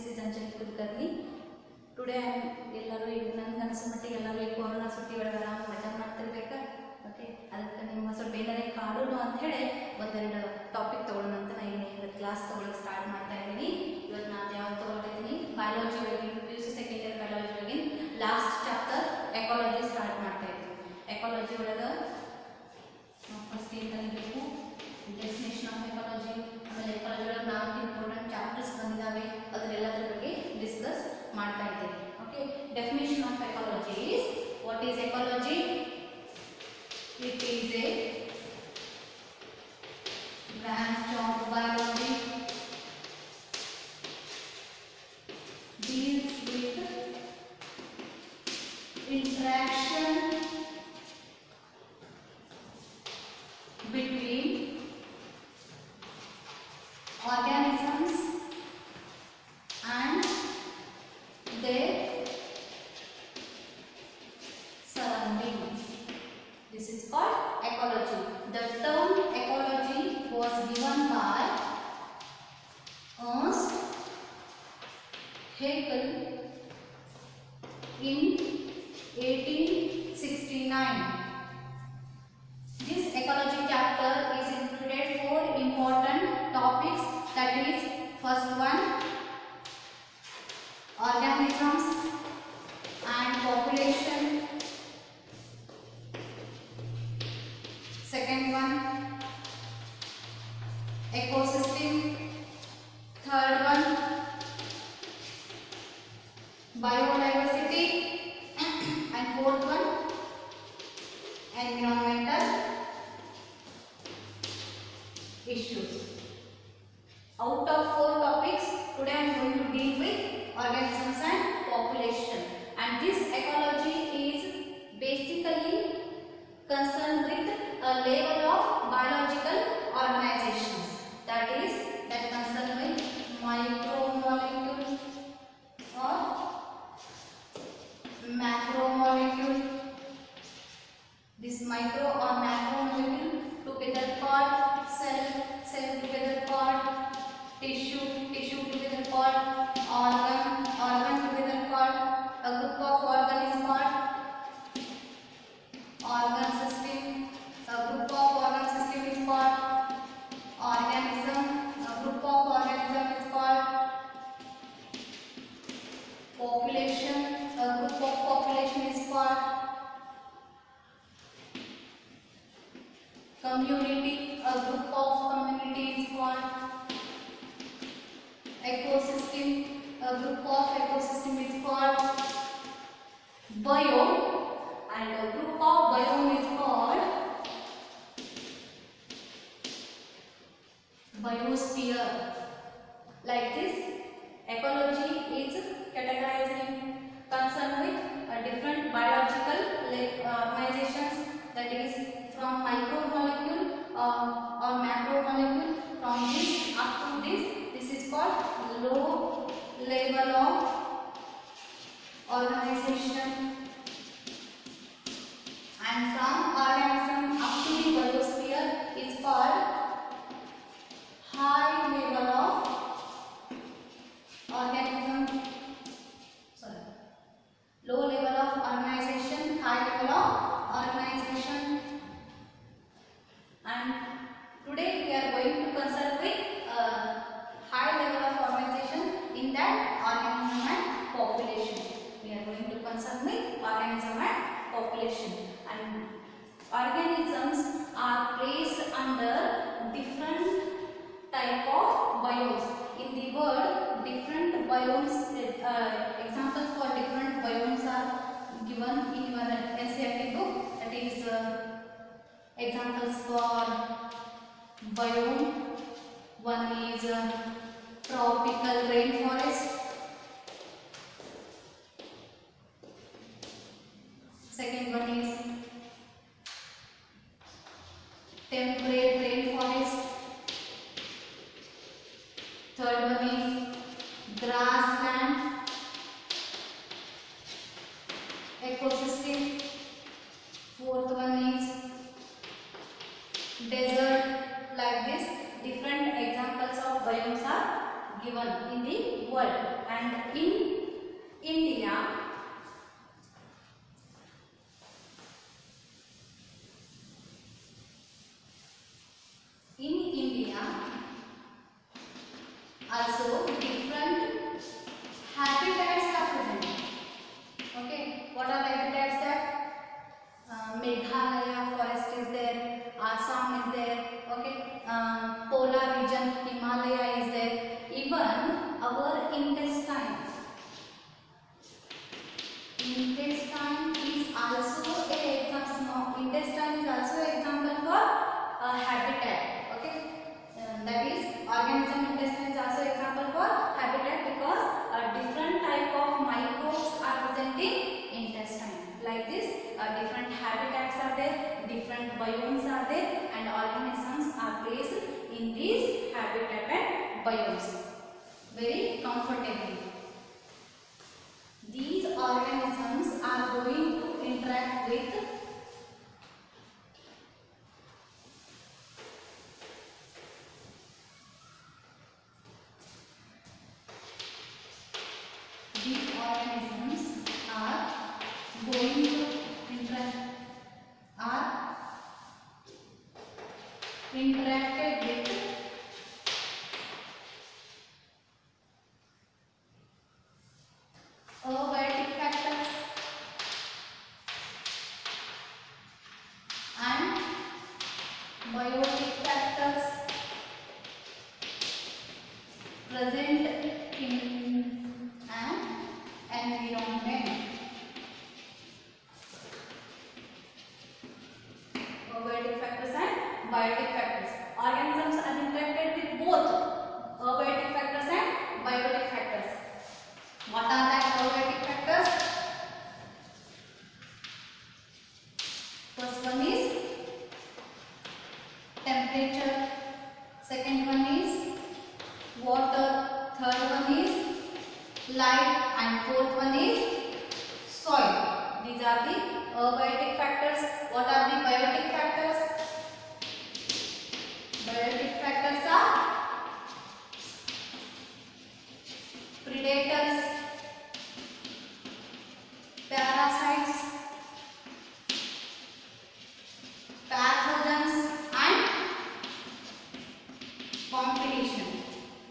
This is Anjali Kulkarni. Today I am ಎಲ್ಲರೂ ಈಗ ನನಗೆ ಅನಿಸೋ ಮಟ್ಟಿಗೆ ಎಲ್ಲರೂ ಈ ಕೊರೋನಾ ಸುಟ್ಟಿ ಒಳಗೆ ಆರಾಮ ಮಜಾ ಮಾಡ್ತಿರ್ಬೇಕಾ. ಓಕೆ, ಅದಕ್ಕೆ ನಿಮ್ಮ ಸ್ವಲ್ಪ ಏನಾರೇ ಕಾಡೋಣ ಅಂತ ಹೇಳಿ ಒಂದೆರಡು ಟಾಪಿಕ್ ತೊಗೊಳ್ಳೋಣ ಅಂತ ನಾನು ಇಲ್ಲಿ ಕ್ಲಾಸ್ ತೊಗೊಳಕ್ಕೆ ಸ್ಟಾರ್ಟ್ ಮಾಡ್ತಾ ಇದ್ದೀನಿ. ಇವತ್ತು ನಾನು ಯಾವ್ದು ತೊಗೊಳ್ತಿದ್ದೀನಿ, ಬಯಾಲಜಿ ಒಳಗೆ PUC ಸೆಕೆಂಡ್ ಇಯರ್ ಬಯಾಲಜಿ ಒಳಗೆ ಲಾಸ್ಟ್ ಚಾಪ್ಟರ್ ಎಕಾಲಜಿ ಸ್ಟಾರ್ಟ್ ಮಾಡ್ತಾ ಇದ್ದೀನಿ. ಎಕಾಲಜಿ ಒಳಗೆ ಫಸ್ಟ್ ಏನು ಕಲಿಬೇಕು, ಡೆಫಿನೇಷನ್ ಆಫ್ ಎಕಾಲಜಿ, ಆಮೇಲೆ ಎಕಾಲಜಿ ಒಳಗೆ 4 ಇಂಪಾರ್ಟೆಂಟ್ ಚಾಪ್ಟರ್ಸ್ ಬಂದಿದ್ದಾವೆ, ಅದರೆಲ್ಲದರ ಬಗ್ಗೆ ಡಿಸ್ಕಸ್ ಮಾಡ್ತಾ ಇದ್ದೀನಿ. Okay, definition of ecology is, what is ecology? It is a branch of biology, deals with interaction between organisms and their surroundings. This is called ecology. The term ecology was given by Ernst Haeckel in 1869. This ecology chapter is included 4 important topics, that is, first one, organisms and population. Second one, ecosystem. Third one, biodiversity. And fourth one, environmental issues. Out of 4 topics, today I am going to deal with organisms and population. And this ecology is basically concerned with a level of biological organizations, that is, that concerned with micromolecule or macromolecule. This micro or macromolecule together called cell, cell together called tissue, tissue together called organ, organ together called a group of organ is called organ system, a group of organ system is called organism, a group of organism is called population, a group of population is called community, a group of community is called ecosystem, a group of ecosystem is called biome, and a group of biome is called biosphere. Like this, ecology is categorized in concern with different biological organizations, that is, from micromolecule or macromolecule. From this up to this, this is called low level of organization. And from organism up to the biosphere is called high level of organism. Sorry, low level of organization, high level of organization. And today we are going to concern with high level of organization, in that organism and population. We are going to concern with organism and population. And organisms are placed under different type of biomes. In the word, different biomes, examples for different biomes are given in your NCERT book. That is, examples for biome. One is tropical rainforest. Second one is temperate rainforest. Third one is grassland ecosystem. Fourth one is desert. Like this, different examples of biomes are given in the world. And Intestine is also an example for habitat. Okay, that is organism intestine is also example for habitat because different type of microbes are present in intestine. Like this, different habitats are there, different biomes are there, and organisms are placed in these habitat and biomes very comfortably. These organisms are going to interact with interacted with abiotic factors and biotic factors present in an environment. Abiotic factors and biotic factors. Organisms are interacted with both abiotic factors and biotic factors. What are the abiotic factors? First one is temperature, second one is water, third one is light, and fourth one is soil. These are the abiotic factors. What are the biotic factors? Biotic factors are predators, parasites, pathogens, and competition.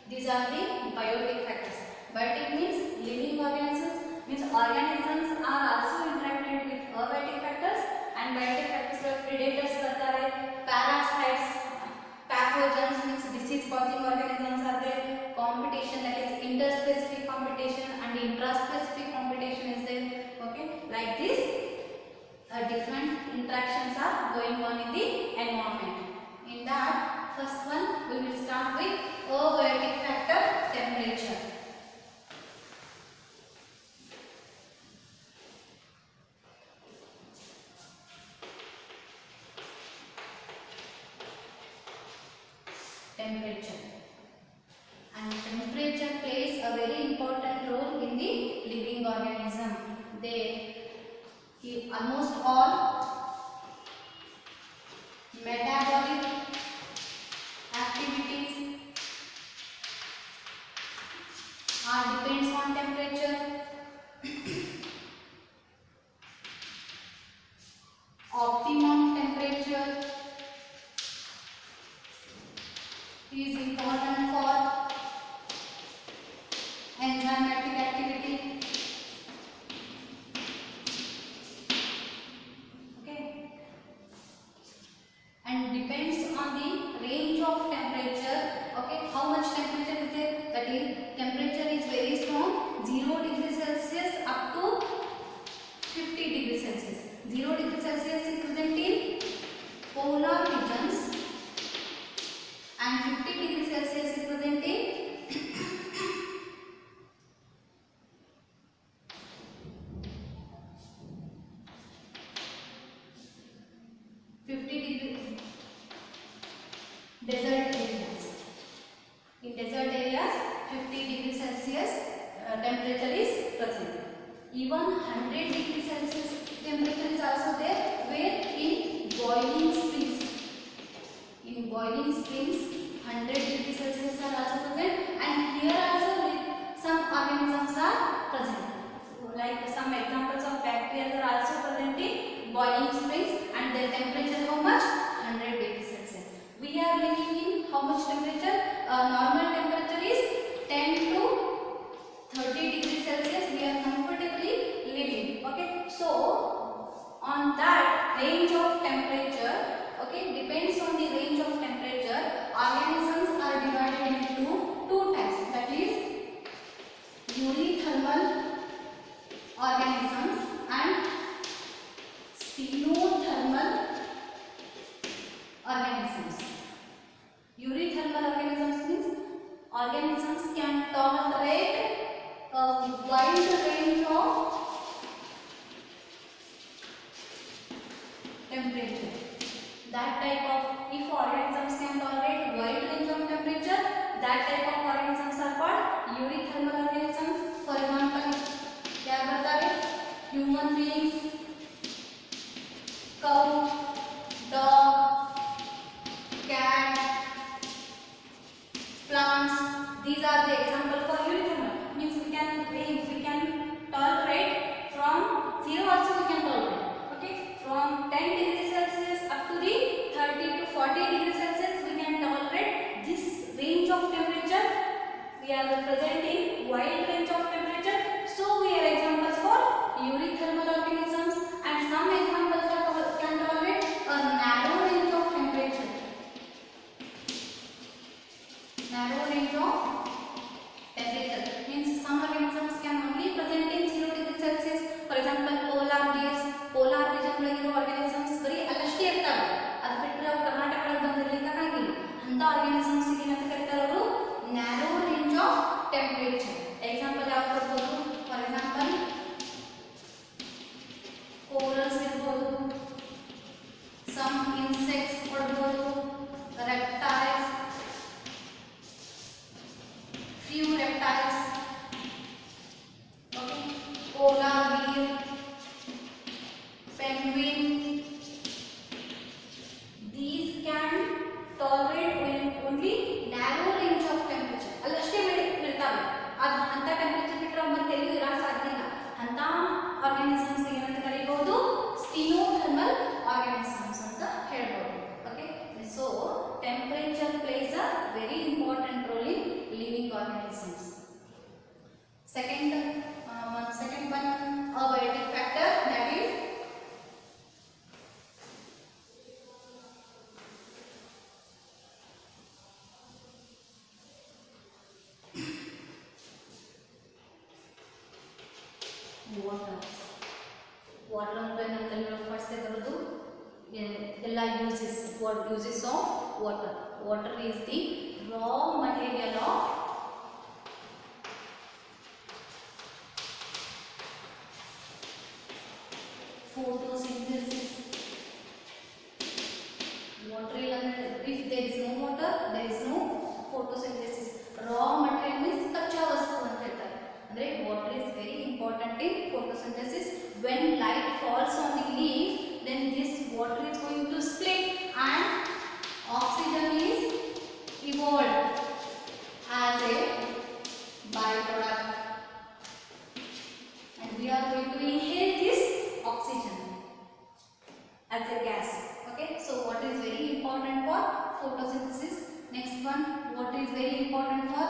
These are the biotic factors. Biotic means living organisms, means organisms are also interacted with abiotic factors, and biotic factors are predators, parasites, pathogens means disease causing organisms are there, competition that is interspecific competition and intraspecific competition is there. Okay, like this different interactions are going on in the environment. In that first one we will start with abiotic factor, temperature. Temperature. And temperature plays a very important role in the living organism. They almost all metabolic activities depends on temperature. Optimum temperature is important for enzymatic activity. Okay, and depends on the range of temperature. Okay, how much temperature is there? That is, temperature is very strong, 0 degrees Celsius up to 50 degrees Celsius. 0 degrees Celsius is present in polar regions and 50 degrees Celsius is present in 50 degree desert areas. In desert areas, 50 degrees Celsius temperature is present. Even 100 degrees Celsius temperature is also there, where in boiling springs. In boiling springs, 100 degrees Celsius are also present, and here also some organisms are present. Like some examples of bacteria are also present in boiling springs, and their temperature how much? 100 degrees Celsius. We are living in how much temperature? Normal temperature is 10 to 30 degrees Celsius. We are comfortably living. Okay, so on that range of temperature, okay, depends on the range of temperature, organisms are divided into two types. That is, eurythermal organisms Stenothermal organisms. Eurythermal organisms means organisms can tolerate a wide range of temperature. That type of, if organisms can tolerate wide range of temperature, that type of organisms are called eurythermal organisms. For example, क्या बताते हैं? Human beings, cow, dog, cat, plants. These are the example for eurythermal. Means we can tolerate from 0 also we can tolerate. Okay, from 10 degrees Celsius up to the 30 to 40 degrees Celsius we can tolerate. This range of temperature we are representing wide range of temperature. So we have examples for eurythermal organisms, and some examples can tolerate a narrow range of temperature. Narrow range of temperature means some organisms can only present in 0 degrees Celsius. For example, polar bears, polar region ಒಳಗಿರುವ organisms ಬರೀ ಅಲ್ಲಷ್ಟೇ ಇರ್ತಾವೆ. ಅದು ಬಿಟ್ಟರೆ ಅವು ಕರ್ನಾಟಕ ಒಳಗೆ ಬಂದಿರಲಿಕ್ಕೆ ಆಗಿಲ್ಲ. ಅಂತ organisms ಗೆ ಏನಂತ ಕರೀತಾರೆ ಅವರು? Narrow range of temperature. Example ಯಾವುದು ಕೊಡ್ಬೋದು? For example, corals ಇರಬಹುದು, some insects ಕೊಡ್ಬೋದು, reptiles, few reptiles, okay, polar bear, penguin. These can tolerate only narrow range of temperature. ಅಲ್ಲಷ್ಟೇ ಇರ್ತಾವೆ. ಅದು ಅಂತ ಟೆಂಪರೇಚರ್ ಬಿಟ್ಟರೆ ಮತ್ತೆ ಎಲ್ಲಿಯೂ ಇರಕ್ಕೆ ಸಾಧ್ಯ ಇಲ್ಲ. ಅಂತ ಆರ್ಗಾನಿಸಮ್ಸ್ ಏನಂತ ಕರೀಬಹುದು? ಸ್ಟೀನೋಥರ್ಮಲ್ ಆರ್ಗಾನಿಸಮ್ಸ್ ಅಂತ ಹೇಳ್ಬೋದು. Okay, so temperature place a very important role in living organisms. Second one, abiotic factor, that is water. Water ಅಂದ್ರೆ ನಮ್ಮಲ್ಲಿ ಫಸ್ಟ್ ಬರೋದು ಎಲ್ಲ uses. What uses of water? Water is the raw material of photosynthesis. Water illande, if there is no water, there is no photosynthesis. Raw material means kacha vastu anta ಹೇಳ್ತಾರೆ. ಅಂದ್ರೆ water is very important in photosynthesis. When light falls on the leaf, then this water is going to split and oxygen is evolved as a byproduct, and we are going to inhale this oxygen as a gas. Okay, so water is very important for photosynthesis. Next one, water is very important for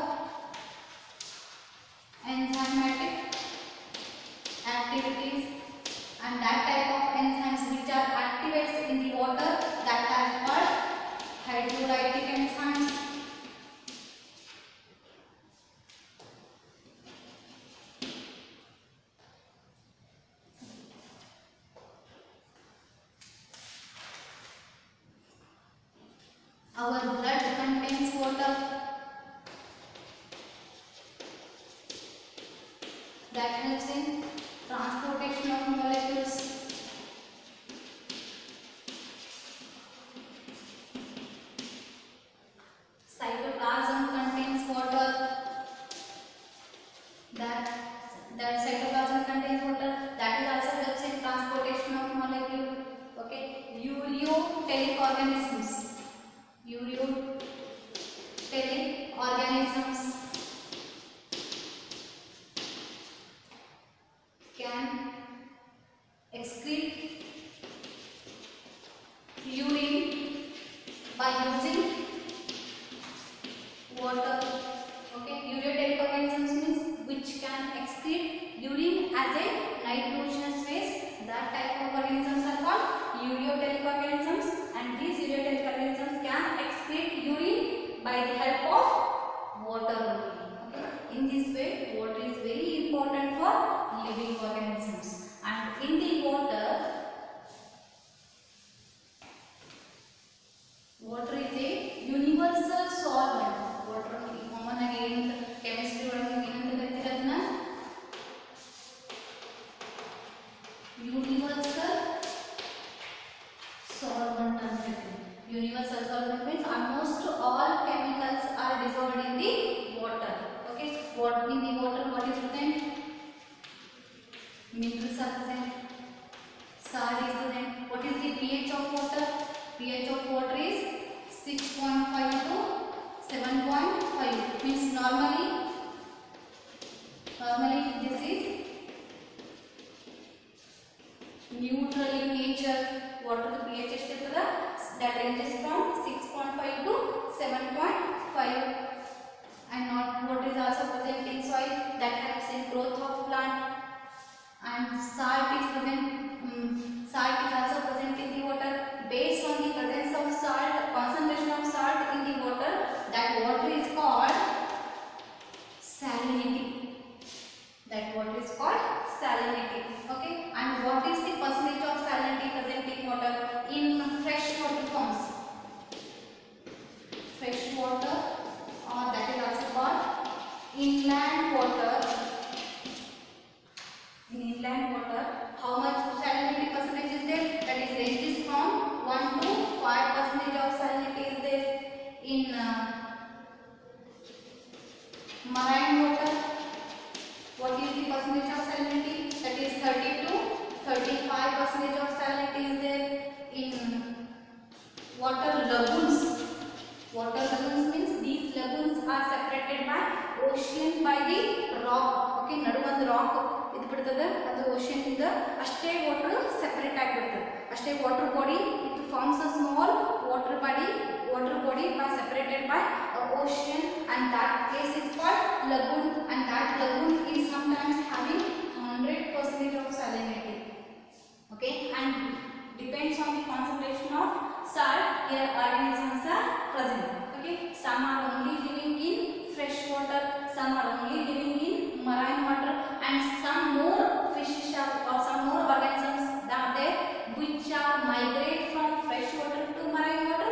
enzymatic activities, and that type of enzymes which are activates in the water, that are called hydrolytic enzymes. Our blood contains water. That helps in transportation of molecules. Cytoplasm contains water. That cytoplasm contains water. That is also helps in transportation of molecule. Okay, ureotelic organisms. Ureotelic organisms can excrete urine by using water. Okay, ureotelic organisms means which can excrete urine as a nitrogenous waste. That type of organisms are called ureotelic organisms, and these ureotelic organisms can excrete urine by the help of water only. Okay, in this way water is very important for living organisms, and in the water universal solvent ಅಂತ ಹೇಳ್ತೀವಿ. Universal solvent means almost all chemicals are dissolved in the water. Okay, what in the water, what is present? Minerals are present, salt is present. What is the pH of water? pH of water is 6.5 to 7.5. Means normally this is neutral in nature. Water the pH ಎಷ್ಟಿರ್ತದ? That ranges from 6.5 to 7.5. And not what is also present in soil, that helps in growth of plant. And salt is present. Salt is also present in the water. Based on the presence of salt, concentration of salt in the water, that water is called salinity. That water is called salinity. Okay, and what is the percentage of salinity present in water in fresh water forms? Fresh water, or that is also called inland water. In inland water, how much salinity percentage is there? That is ranges from 1 to 5% of salinity is there. In marine water, what is the percentage of salinity? That is 30 to 35% of salinity is there. In water lagoons, water lagoons means these lagoons are separated by ocean by the rock. Okay, nadu ಒಂದು rock ಇದು ಬಿಡ್ತದೆ, ಅದು ocean ಇಂದ ಅಷ್ಟೇ water separate ಆಗಿಬಿಡ್ತದೆ. ಅಷ್ಟೇ water body, it forms a small water body by separated by ocean, and that place is called lagoon, and that lagoon is sometimes having 100% of salinity. Okay, and depends on the concentration of salt, here organisms are present. Okay, some are only living in fresh water, some are only living in marine water, and some more fishes are, or some more organisms are there which are migrate from fresh water to marine water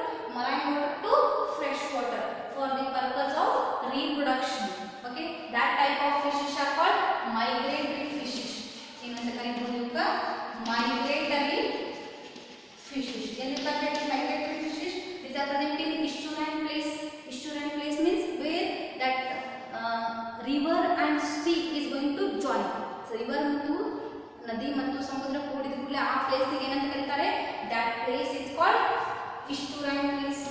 to fresh water for the purpose of reproduction. Okay, that type of fishes are called migratory fishes. ಏನಂತ ಕರೀಬಹುದು ಇವಕ್ಕೆ? Migratory fishes. Migratory fishes, these are present in estuarine place. Estuarine place means where that river and sea is going to join. So river ಮತ್ತು ನದಿ ಮತ್ತು ಸಮುದ್ರ ಕೂಡಿದ ಕೂಡಲೇ ಆ place ಗೆ ಏನಂತ ಕರೀತಾರೆ? That place is called estuarine place.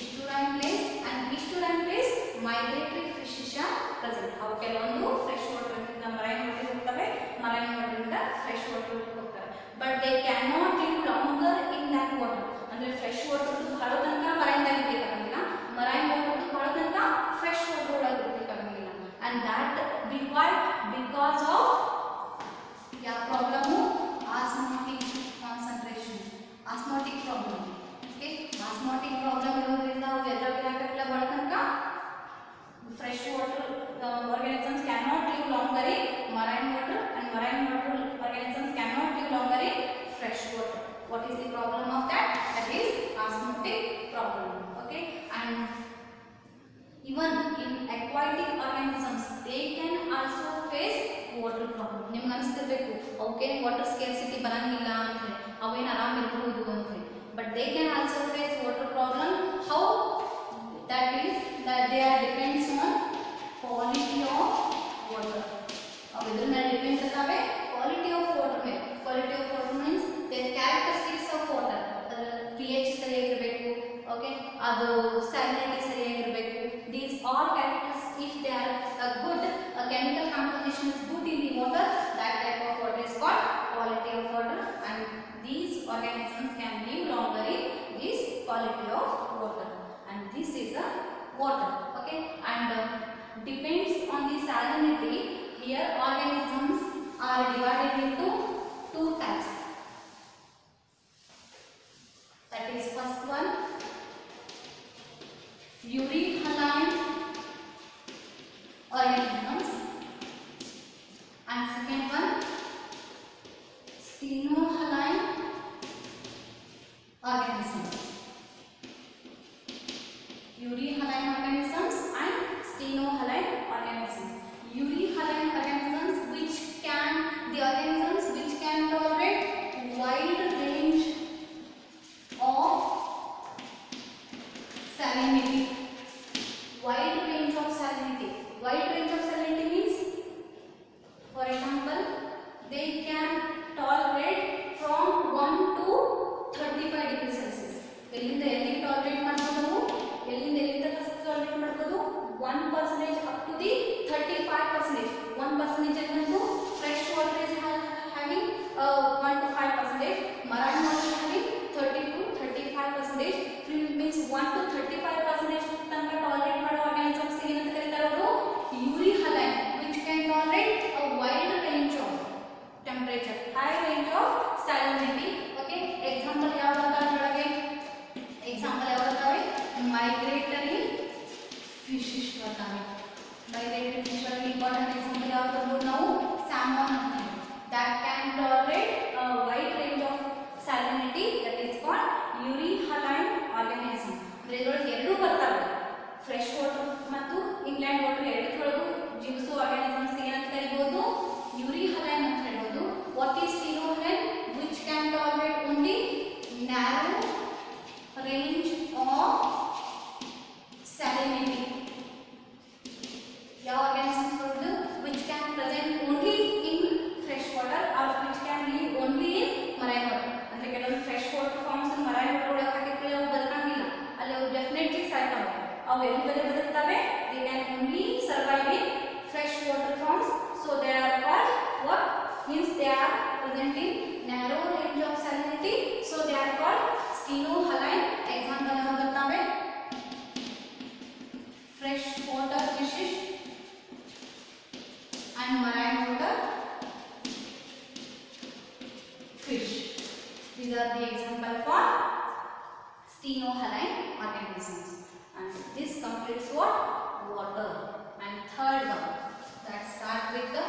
Estuarine place, and estuarine place migratory fishes are present. ಅವು ಕೆಲವೊಂದು ಫ್ರೆಶ್ ವಾಟರ್ ಇಂದ ಮರೈನ್ ವಾಟರ್ ಹೋಗ್ತವೆ, ಮರೈನ್ ವಾಟರ್ ಇಂದ ಫ್ರೆಶ್ ವಾಟರ್ ಹೋಗ್ತವೆ. But they can not live longer in that water. ಅಂದ್ರೆ fresh water ಬಹಳ ತನಕ marine ದಾಗ ಇರಬೇಕಾಗಿಲ್ಲ, ಮರೈನ್ ವಾಟರ್ ಬಹಳ ತನಕ ಫ್ರೆಶ್ ವಾಟರ್ ಒಳಗೆ ಇರಬೇಕಾಗಿಲ್ಲ. And that because of ಯಾವ problem? Osmotic concentration, osmotic problem. Okay, osmotic problem ಇರೋದ್ರಿಂದ ಅವು ಎದುರಾಗಿರಕ್ಕಾಗಲ್ಲ ಬಹಳ ತನಕ. Fresh water organisms cannot live longer in marine water, and marine water organisms cannot live longer in fresh water. What is the problem of that? That is osmotic problem. Okay, and even in aquatic organisms they can also face water problem. ನಿಮಗೆ ಅನಿಸ್ತಿರಬೇಕು ಅವಕ್ಕೆ water scarcity ಬರಂಗಿಲ್ಲ ಅಂತ ಹೇಳಿ, ಅವೇನು ಆರಾಮ್ ಇರಬಹುದು ಅಂತ ಹೇಳಿ. But they can also face water problem. How? That is that they are depends on quality of water. अब इधर में depend करता है quality of water में. Quality of water means the characteristics of water. pH ಸರಿಯಾಗಿರಬೇಕು, okay, ಅದು salinity ಸರಿಯಾಗಿರಬೇಕು. These all characters, if they are good, chemical composition is good in the water, that type of water is called quality of water, and these organisms can live longer in this quality of water. And this is a water. Okay, and depends on the salinity. Here organisms are divided into two types. That is first one, urea-haline organisms, and second one, steno-haline organisms. Urea-haline organisms and steno-haline organisms. Urea-haline organisms ಇದರೊಳಗೆ ಎರಡೂ ಬರ್ತಾವೆ, fresh water ಮತ್ತು inland water ಎರಡರೊಳಗೂ ಜೀವಿಸುವ organisms ಏನಂತ ಕರಿಬಹುದು, euryhaline ಅಂತ ಹೇಳ್ಬೋದು. What is stenohaline? Which can tolerate only narrow range of salinity. ಯಾವ ಆರ್ಗಾನಿಸಮ್ಸ್ ಬರೋದು? Which can present only in fresh water or which can live only in marine water. ಅಂದ್ರೆ ಕೆಲವೊಂದು fresh water forms marine water ಒಳಗೆ ಹಾಕಿದ್ರೆ ಅವು ಬದುಕಂಗಿಲ್ಲ, ಅಲ್ಲಿ ಅವು definitely ಸಾಯ್ತಾವೆ. ಅವು ಎಲ್ಲಿ ಬದುಕ್ತವೆ? They can only survive in fresh water forms. So they are called what means they are present in narrow range of salinity, so they are called stenohaline. Example ಯಾವಾಗ ಬರ್ತವೆ? fresh water fishes and marine water fish. These are the example for stenohaline organisms. And this completes what? Water. And third one, let's start with the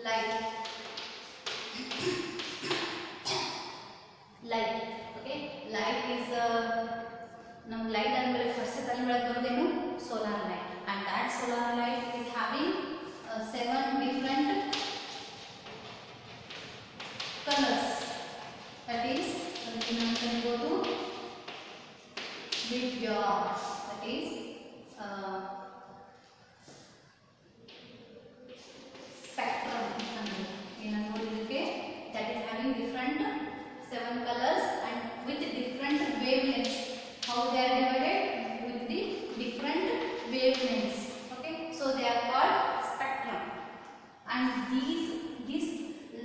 light. Light. Okay. Light is now light ಅಂದ್ರೆ first ತಲೆ ಒಳಗೆ ಬರೋದೇನು? Solar light. And that solar light is having 7 different colors. That is ಅದಕ್ಕೆ ನಾವು ಕರಿಬಹುದು ದಿವ್ಯ. That is spectrum. That is having different 7 colors and with different wavelengths. How they are divided? With the different wavelengths. Okay, so they are called spectrum. And this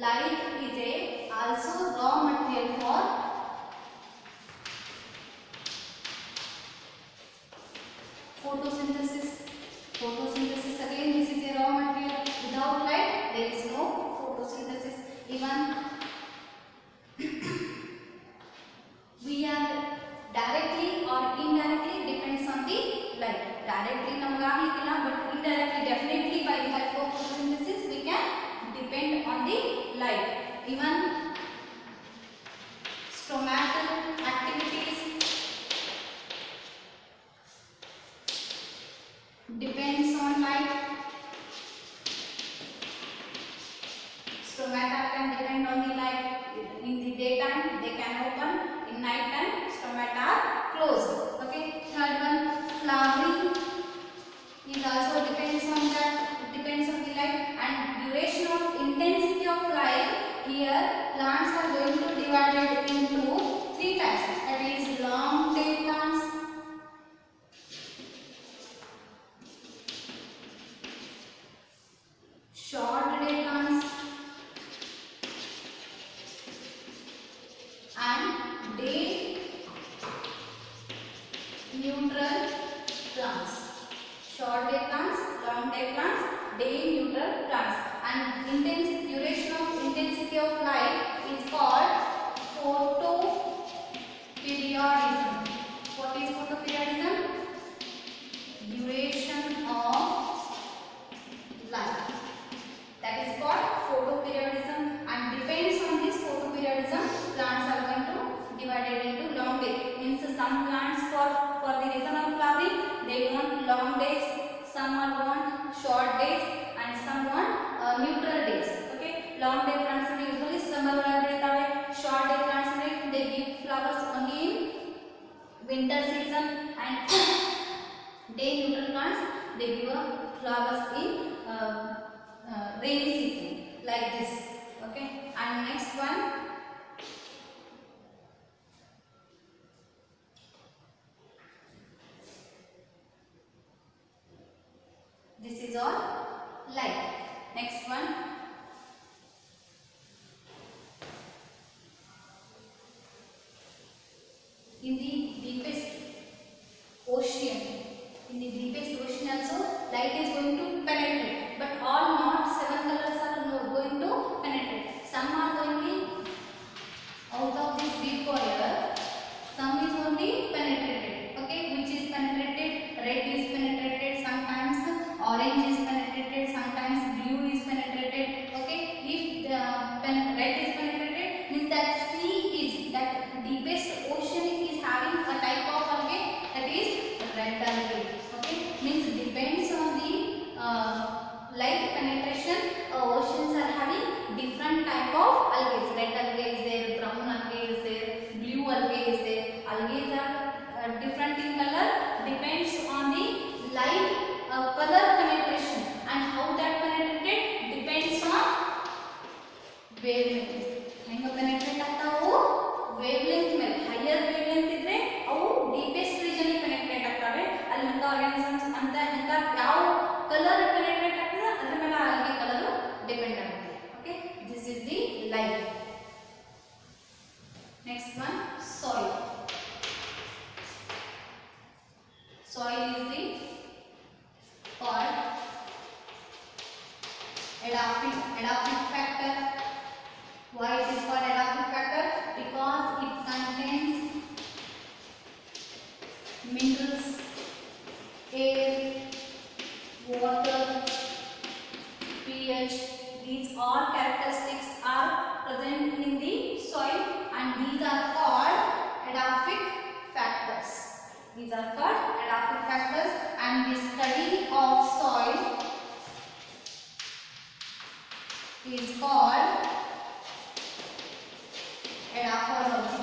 light is also raw material for photosynthesis. Photosynthesis again, this is a raw material. Without light there is no photosynthesis. Even we are directly or indirectly depends on the light. Directly ನಮಗೆ ಆಗಲಿಕ್ಕಿಲ್ಲ, but indirectly definitely by the help of photosynthesis we can depend on the light. Even stomatal activities depends on light. Stomata can depend on the light. In the daytime they can open, in night time stomata are closed. Okay, third one, flowering is also depends on that. It depends on the light. And duration of intensity of light, here plants are going to divided into 3 types. That is long day plants, short day plants and day neutral plants. Short day plants, long day plants, day neutral plants. And duration of intensity of light is called photoperiodism. What is photoperiodism? Duration of light. That is called photoperiodism. And depends on this photoperiodism, plants are going to divided into long day. Means some plants for the reason of flowering they want long days, some are want short days, and some want neutral days. Okay, long day plants are usually summer ಒಳಗೆ ಬೆಳಿತಾವೆ. Short day plants they give flowers only in winter season, and day neutral plants they give flowers in rainy season, like this. Okay, and next one, this is all light. Next one, in the deepest ocean, also light is going to penetrate, but all not 7 colors are going to penetrate. Some are going out of this big coil Edaphic factor. Why it is called edaphic factor? Because it contains minerals, air, water, pH. These all characteristics are present in the soil, and these are called edaphic factors. These are called edaphic factors, and the study of soil is called edaphology.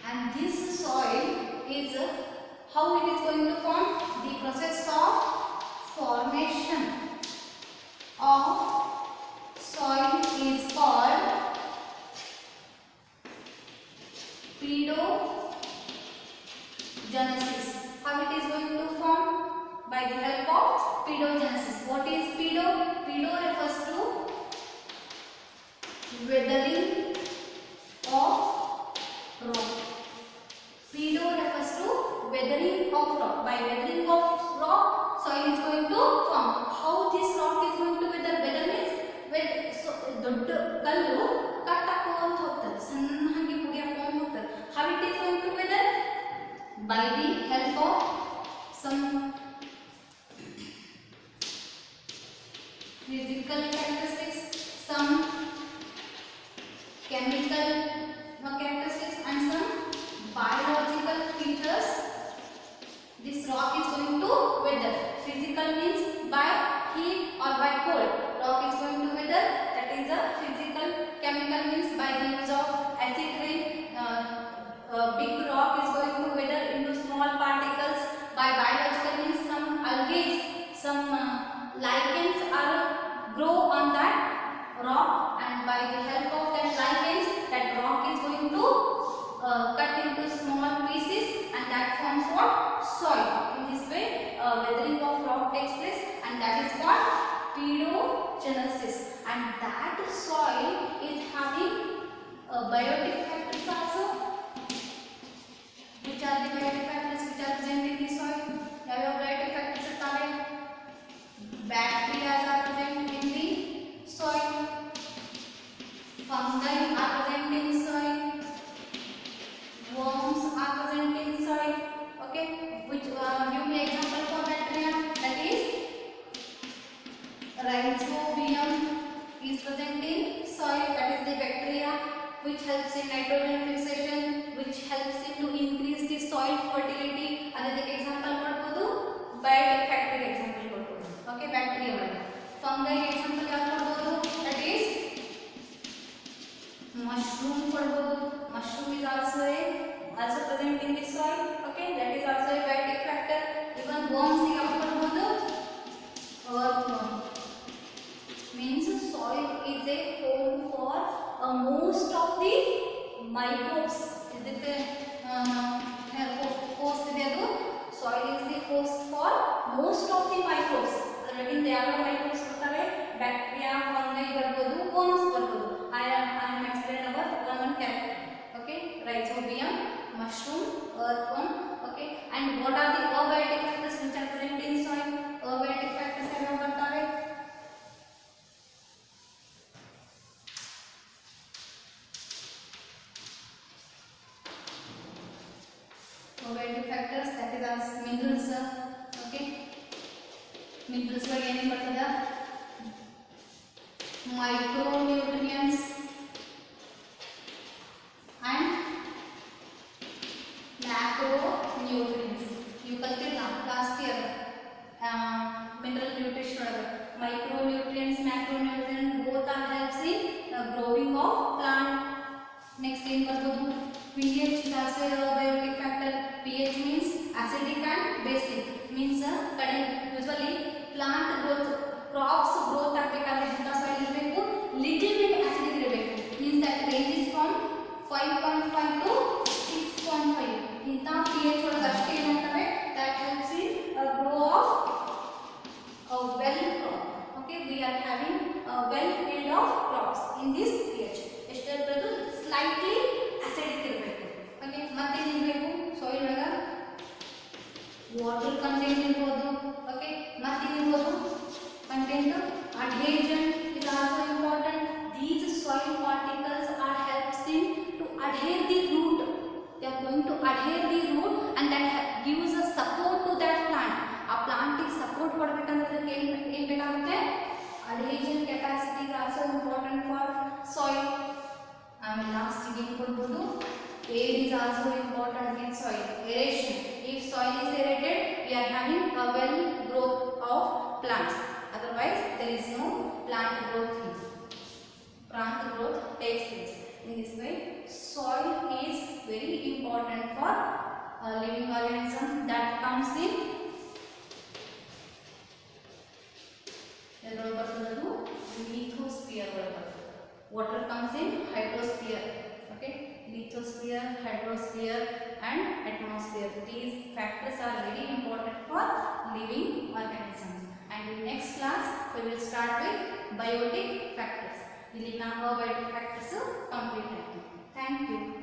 And this soil is how it is going to form? The process of formation of soil is called pedogenesis. How it is going to form? By the help of pedogenesis. What is pedo? Pedo refers to weathering of rock. Pedo refers to weathering of rock. By weathering of rock, soil is going to form. How this rock is going to weather? Weather means ದೊಡ್ಡ ಕಲ್ಲು cut ಹಾಕೋಂತ ಹೋಗ್ತದೆ, ಸಣ್ಣಗೆ ಪುಡಿ ಹಾಕೊಂಡು ಹೋಗ್ತದೆ. How it is going to weather? By the help of some physical characteristics, some chemical characteristics, and some biological features. This rock is going to weather. Physical means by heat or by cold. Rock is going to weather. That is a physical. Chemical means by the use of acid rain. Big rock is going to weather into small particles. By biological means some algae, some lichens are grow on that rock, and by the help of that lichens, that rock is going to cut into small pieces, and that forms what? Soil. In this way, weathering of rock takes place, and that is called pedogenesis. And that soil is having biotic factors also. Which are the biotic factors which are present in the soil? There are biotic factors are bacteria are present in the soil. Fungi are present in soil. Worms are present in soil. Okay, which give me example for bacteria. That is Rhizobium is present in soil. That is the bacteria which helps in nitrogen fixation, which helps in to increase the soil fertility. Adadike example kodabodu, biotic factor example kodabodu. Okay, bacteria valla. Fungi example yavu kodabodu? That is mushroom kodabodu. Mushroom is also present in the soil. Okay, that is also a biotic factor. Even worms yavu kodabodu? Earthworm. Means soil is a home for most of the microbes. ಇದಕ್ಕೆ host ಇದೆ, ಅದು soil is the host for most of the microbes. ಅದರಿಂದ ಯಾವ microbes ಬರ್ತವೆ? Bacteria, fungi ಬರ್ಬೋದು, worms ಬರ್ಬೋದು. I am explained about one character. Okay, Rhizobium, mushroom, earthworm. Okay, and what are the abiotic factors which are present in soil? Abiotic factors ಯಾವ್ಯಾವ ಬರ್ತವೆ? Abiotic factors, that is as minerals. Okay, minerals were any bರ್ತದ? Micronutrients and macronutrients. You kaltirna last year mineral nutrition. Micronutrients, macronutrients both are helps in growing of plant. Next in barbodu pH is also a biotic factor. pH means acidic and basic. Means usually plant growth, crops growth ಆಗಬೇಕಾದ್ರೆ ಇಂತ soil ಇರಬೇಕು, little bit acidic ಇರಬೇಕು. Means that ranges from 5.5 to 6.5. ಇಂತ pH ಒಳಗೆ ಅಷ್ಟೇ ಏನಾಗ್ತವೆ, that helps in grow of a well crop. Okay, we are having a well yield of crops in this pH. ಎಷ್ಟು ಇರಬೇಕು? Slightly acidic ಇರಬೇಕು. Okay, ಮತ್ತೆ ಏನಿರಬೇಕು? soil ಒಳಗೆ water content ಇರಬಹುದು. Okay, ಮತ್ತೆ ಏನಿರಬಹುದು? content. Adhesion is also important. These soil particles are helps in to adhere the root. They are going to adhere the root and that gives a support to that plant. A plant is support ಕೊಡಬೇಕಂದ್ರೆ ಏನು ಬೇಕಾಗುತ್ತೆ? Adhesion capacity is also important for soil. And last ಏನು ಕೊಡಬಹುದು? Air is also important in soil. Aeration. If soil is aerated, we are having a well growth of plants. Otherwise, there is no plant growth. Plant growth takes place. In this way, soil is very important for a living organism that comes in. Lithosphere. Water comes in hydrosphere. Okay, lithosphere, hydrosphere, and atmosphere. These factors are very important for living organisms. And in next class, we will start with biotic factors. Abiotic factors complete. Thank you.